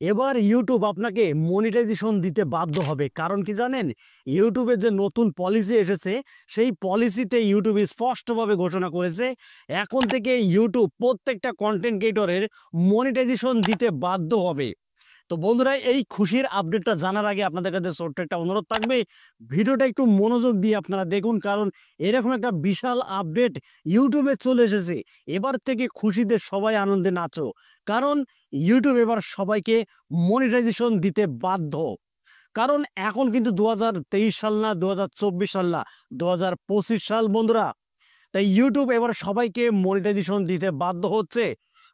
এবার ইউটিউব আপনাকে মনিটাইজেশন দিতে বাধ্য হবে। কারণ কি জানেন, ইউটিউবের যে নতুন পলিসি এসেছে সেই পলিসিতে ইউটিউব স্পষ্টভাবে ঘোষণা করেছে এখন থেকে ইউটিউব প্রত্যেকটা কন্টেন্ট ক্রিয়েটরের মনিটাইজেশন দিতে বাধ্য হবে। তো বন্ধুরা, এই খুশির আপডেটটা জানার আগে আপনাদের কাছে ছোট্ট একটা অনুরোধ থাকবে, ভিডিওটা একটু মনোযোগ দিয়ে আপনারা দেখুন, কারণ এরকম একটা বিশাল আপডেট ইউটিউবে চলে এসেছে। এবার থেকে খুশিতে সবাই আনন্দে নাচো, কারণ ইউটিউব এবার সবাইকে মনিটাইজেশন দিতে বাধ্য। কারণ এখন কিন্তু 2023 সাল না, 2024 সাল না, 2025 সাল বন্ধুরা। তাই ইউটিউব এবার সবাইকে মনিটাইজেশন দিতে বাধ্য হচ্ছে।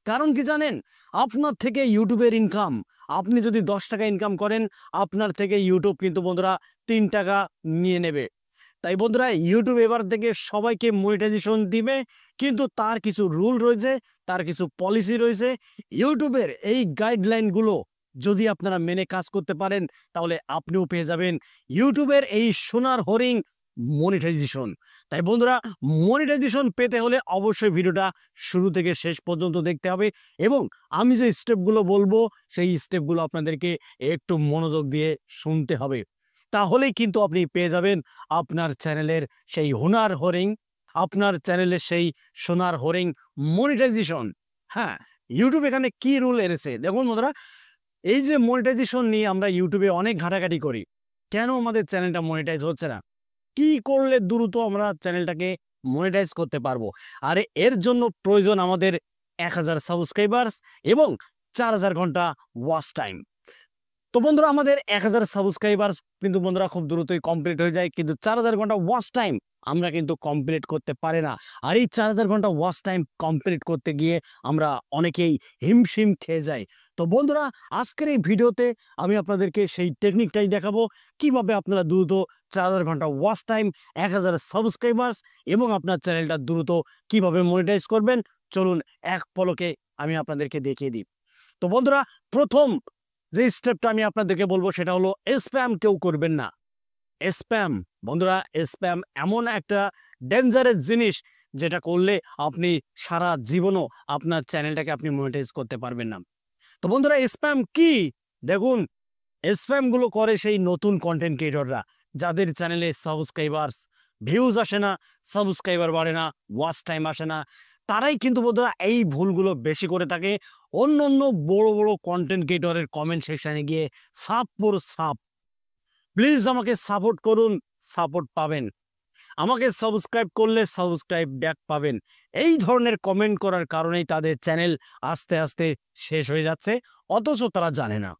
কারণ কি জানেন, আপনার থেকে ইউটিউবের ইনকাম, আপনি যদি 10 টাকা ইনকাম করেন, আপনার থেকে ইউটিউব কিন্তু বন্ধুরা 3 টাকা নিয়ে নেবে। তাই বন্ধুরা, ইউটিউব এবার থেকে সবাইকে মনিটাইজেশন দিবে, কিন্তু তার কিছু রুল রয়েছে, তার কিছু পলিসি রয়েছে। ইউটিউবের এই গাইডলাইনগুলো যদি আপনারা মেনে কাজ করতে পারেন, তাহলে আপনিও পেয়ে যাবেন ইউটিউবের এই সোনার হরিণ মনিটাইজেশন। তাই বন্ধুরা, মনিটাইজেশন পেতে হলে অবশ্যই ভিডিওটা শুরু থেকে শেষ পর্যন্ত দেখতে হবে, এবং আমি যে স্টেপগুলো বলবো সেই স্টেপগুলো আপনাদেরকে একটু মনোযোগ দিয়ে শুনতে হবে। তাহলেই কিন্তু আপনি পেয়ে যাবেন আপনার চ্যানেলের সেই হুনার হরিং, আপনার চ্যানেলের সেই সোনার হরিং মনিটাইজেশন। হ্যাঁ, ইউটিউব এখানে কি রুল এনেছে দেখুন বন্ধুরা। এই যে মনিটাইজেশন নিয়ে আমরা ইউটিউবে অনেক ঘাটাঘাটি করি, কেন আমাদের চ্যানেলটা মনিটাইজ হচ্ছে না, কি করলে দ্রুত আমরা চ্যানেলটাকে মনিটাইজ করতে পারবো। আর এর জন্য প্রয়োজন আমাদের 1000 সাবস্ক্রাইবার্স এবং 4000 ঘন্টা ওয়াচ টাইম। তো বন্ধুরা, আমাদের 1000 সাবস্ক্রাইবার্স কিন্তু বন্ধুরা খুব দ্রুতই কমপ্লিট হয়ে যায়, কিন্তু 4000 ঘন্টা ওয়াচ টাইম আমরা কিন্তু কমপ্লিট করতে পারি না। আর এই 4000 ঘন্টা ওয়াচ টাইম কমপ্লিট করতে গিয়ে আমরা অনেকেই হিমশিম খেয়ে যাই। তো বন্ধুরা, আজকের এই ভিডিওতে আমি আপনাদেরকে সেই টেকনিকটাই দেখাবো, কিভাবে আপনারা দ্রুত 4000 ঘন্টা ওয়াচ টাইম, 1000 সাবস্ক্রাইবার্স এবং আপনার চ্যানেলটা দ্রুত কিভাবে মনিটাইজ করবেন। চলুন এক পলকে আমি আপনাদেরকে দেখিয়ে দিই। তো বন্ধুরা, প্রথম যে স্টেপটা আমি আপনাদেরকে বলবো সেটা হলো স্প্যাম কেউ করবেন না। স্প্যাম বন্ধুরা, স্প্যাম এমন একটা ডেঞ্জারাস জিনিস যেটা করলে আপনি সারা জীবনও আপনার চ্যানেলটাকে আপনি মনিটাইজ করতে পারবেন না। তো বন্ধুরা, স্প্যাম কি দেখুন, স্প্যাম গুলো করে সেই নতুন কন্টেন্ট ক্রিয়েটররা, যাদের চ্যানেলে সাবস্ক্রাইবার্স ভিউজ আসে না, সাবস্ক্রাইবার বাড়ে না, ওয়াচ টাইম আসে না, তারাই কিন্তু বন্ধুরা এই ভুলগুলো বেশি করে থাকে। অন্য অন্য বড় বড় কন্টেন্ট ক্রিয়েটরের কমেন্ট সেকশনে গিয়ে সাপ পুরো সাপ, প্লিজ আমাকে সাপোর্ট করুন, সাপোর্ট পাবেন, আমাকে সাবস্ক্রাইব করলে সাবস্ক্রাইব ব্যাক পাবেন, এই ধরনের কমেন্ট করার কারণেই তাদের চ্যানেল আস্তে আস্তে শেষ হয়ে যাচ্ছে, অথচ তারা জানে না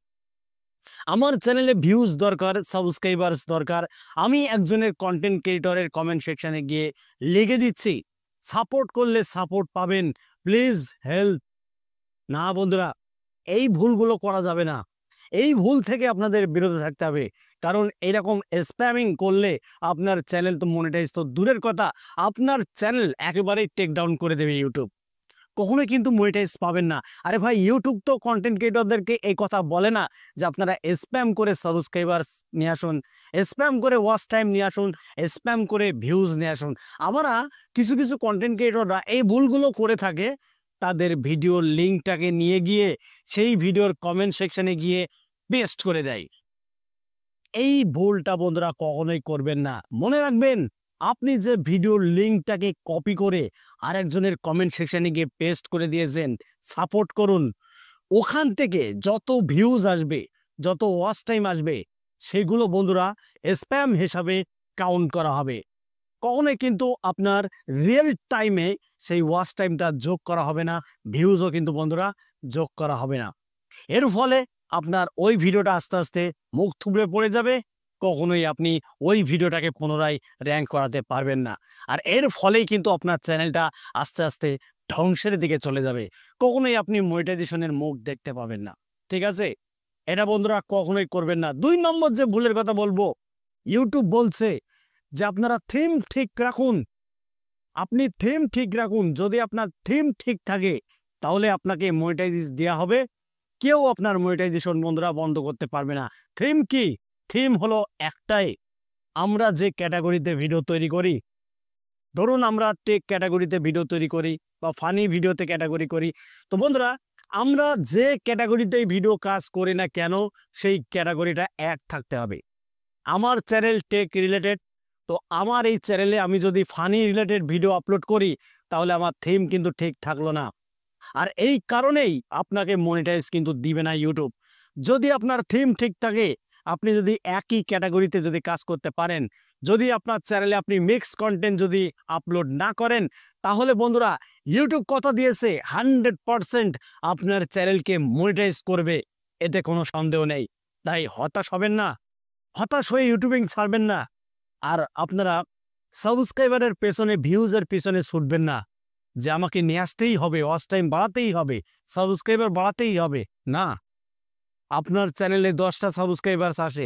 আমার চ্যানেলে ভিউজ দরকার, সাবস্ক্রাইবার্স দরকার। আমি একজনের কন্টেন্ট ক্রিয়েটরের কমেন্ট সেকশনে গিয়ে লিখে দিচ্ছি সাপোর্ট করলে সাপোর্ট পাবেন, প্লিজ হেল্প। না বন্ধুরা, এই ভুলগুলো করা যাবে না, এই ভুল থেকে আপনাদের বিরত থাকতে হবে। কারণ এরকম স্প্যামিং করলে আপনার চ্যানেল তো মনিটাইজ তো দূরের কথা, আপনার চ্যানেল একেবারেই টেক ডাউন করে দেবে ইউটিউব, কখনোই কিন্তু মনিটাইজ পাবেন না। আরে ভাই, ইউটিউব তো কন্টেন্ট ক্রিয়েটরদেরকে এই কথা বলে না যে আপনারা স্প্যাম করে সাবস্ক্রাইবার্স নিয়ে আসুন, স্প্যাম করে ওয়াচ টাইম নিয়ে আসুন, স্প্যাম করে ভিউজ নিয়ে আসুন। আমরা কিছু কিছু কন্টেন্ট ক্রিয়েটররা এই ভুলগুলো করে থাকে, তাদের ভিডিওর লিঙ্কটাকে নিয়ে গিয়ে সেই ভিডিওর কমেন্ট সেকশনে গিয়ে পেস্ট করে দেয়। এই ভুলটা বন্ধুরা কখনোই করবেন না। মনে রাখবেন, আপনি যে ভিডিওর লিঙ্কটাকে কপি করে আরেকজনের কমেন্ট সেকশনে গিয়ে পেস্ট করে দিয়েছেন, সাপোর্ট করুন, ওখান থেকে যত ভিউজ আসবে, যত ওয়াচ টাইম আসবে, সেগুলো বন্ধুরা স্প্যাম হিসাবে কাউন্ট করা হবে। কখনোই কিন্তু আপনার রিয়েল টাইমে সেই ওয়াচ টাইমটা যোগ করা হবে না, ভিউজও কিন্তু বন্ধুরা যোগ করা হবে না। এর ফলে আপনার ওই ভিডিওটা আস্তে আস্তে মুখ থুবড়ে পড়ে যাবে, কখনোই আপনি ওই ভিডিওটাকে পুনরায় র্যাঙ্ক করাতে পারবেন না। আর এর ফলেই কিন্তু আপনার চ্যানেলটা আস্তে আস্তে ধ্বংসের দিকে চলে যাবে, কখনোই আপনি মনিটাইজেশনের মুখ দেখতে পাবেন না। ঠিক আছে, এটা বন্ধুরা কখনোই করবেন না। 2 নম্বর যে ভুলের কথা বলবো, ইউটিউব বলছে যে আপনারা থিম ঠিক রাখুন, আপনি থিম ঠিক রাখুন, যদি আপনার থিম ঠিক থাকে তাহলে আপনাকে মনিটাইজ দেওয়া হবে, কেউ আপনার মনিটাইজেশন বন্ধুরা বন্ধ করতে পারবে না। থিম কি? থিম হলো একটাই, আমরা যে ক্যাটাগরিতে ভিডিও তৈরি করি, ধরুন আমরা টেক ক্যাটাগরিতে ভিডিও তৈরি করি বা ফানি ভিডিওতে ক্যাটাগরি করি, তো বন্ধুরা আমরা যে ক্যাটাগরিতেই ভিডিও কাজ করি না কেন সেই ক্যাটাগরিটা এক থাকতে হবে। আমার চ্যানেল টেক রিলেটেড, তো আমার এই চ্যানেলে আমি যদি ফানি রিলেটেড ভিডিও আপলোড করি তাহলে আমার থিম কিন্তু ঠিক থাকলো না। আর এই কারণেই আপনাকে মনিটাইজ কিন্তু দিবে না ইউটিউব। যদি আপনার থিম ঠিক থাকে, আপনি যদি একই ক্যাটাগরিতে যদি কাজ করতে পারেন, যদি আপনার চ্যানেলে আপনি মিক্স কন্টেন্ট যদি আপলোড না করেন, তাহলে বন্ধুরা ইউটিউব কথা দিয়েছে 100% আপনার চ্যানেলকে মনিটাইজ করবে, এতে কোনো সন্দেহ নেই। তাই হতাশ হবেন না, হতাশ হয়ে ইউটিউবিং ছাড়বেন না। আর আপনারা সাবস্ক্রাইবারের পেছনে, ভিউজের পেছনে ছুটবেন না যে আমাকে নিয়ে আসতেই হবে, ওয়াচ টাইম বাড়াতেই হবে, সাবস্ক্রাইবার বাড়াতেই হবে। না, আপনার চ্যানেলে 10টা সাবস্ক্রাইবার্স আসে,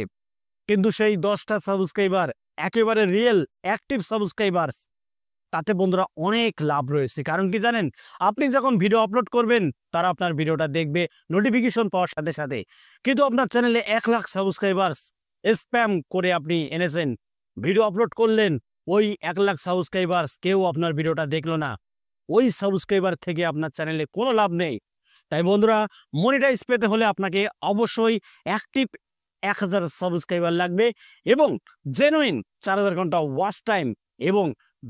কিন্তু সেই 10টা সাবস্ক্রাইবার একেবারে রিয়েল অ্যাক্টিভ সাবস্ক্রাইবার্স, তাতে বন্ধুরা অনেক লাভ রয়েছে। কারণ কি জানেন, আপনি যখন ভিডিও আপলোড করবেন তারা আপনার ভিডিওটা দেখবে নোটিফিকেশন পাওয়ার সাথে সাথে। কিন্তু আপনার চ্যানেলে 1 লাখ সাবস্ক্রাইবার্স স্প্যাম করে আপনি এনেছেন, ভিডিও আপলোড করলেন, ওই 1 লাখ সাবস্ক্রাইবার্স কেউ আপনার ভিডিওটা দেখলো না, ওই সাবস্ক্রাইবার থেকে আপনার চ্যানেলে কোনো লাভ নেই। তাই বন্ধুরা, মনিটাইজ পেতে হলে আপনাকে অবশ্যই অ্যাক্টিভ 1000 সাবস্ক্রাইবার লাগবে এবং জেনুইন 4000 ঘন্টা ওয়াচ টাইম এবং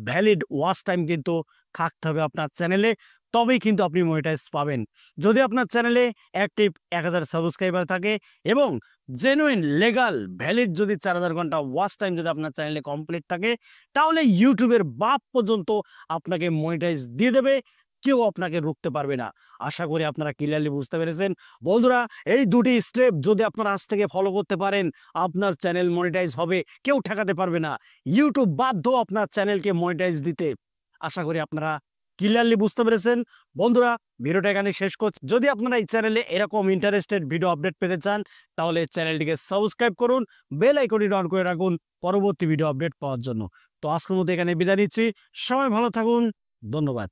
ভ্যালিড ওয়াচ টাইম কিন্তু থাকতে হবে আপনার চ্যানেলে, তবেই কিন্তু আপনি মনিটাইজ পাবেন। যদি আপনার চ্যানেলে অ্যাক্টিভ 1000 সাবস্ক্রাইবার থাকে এবং জেনুইন লিগ্যাল ভ্যালিড যদি 4000 ঘন্টা ওয়াচ টাইম যদি আপনার চ্যানেলে কমপ্লিট থাকে, তাহলে ইউটিউবের বাপ পর্যন্ত আপনাকে মনিটাইজ দিয়ে দেবে, কেউ আপনাকে রুখতে পারবে না। আশা করি আপনারা ক্লিয়ারলি বুঝতে পেরেছেন। বন্ধুরা, এই দুটি স্টেপ যদি আপনারা আজ থেকে ফলো করতে পারেন, আপনার চ্যানেল মনিটাইজ হবে, কেউ ঠেকাতে পারবে না। ইউটিউব বাধ্য আপনার চ্যানেলকে মনিটাইজ দিতে। আশা করি আপনারা ক্লিয়ারলি বুঝতে পেরেছেন। বন্ধুরা, ভিডিওটা এখানে শেষ করছি। যদি আপনারা এই চ্যানেলে এরকম ইন্টারেস্টেড ভিডিও আপডেট পেতে চান, তাহলে চ্যানেলটিকে সাবস্ক্রাইব করুন, বেল আইকনটি অন করে রাখুন পরবর্তী ভিডিও আপডেট পাওয়ার জন্য। তো আজকের মতো এখানে বিদায় নিচ্ছি। সবাই ভালো থাকুন, ধন্যবাদ।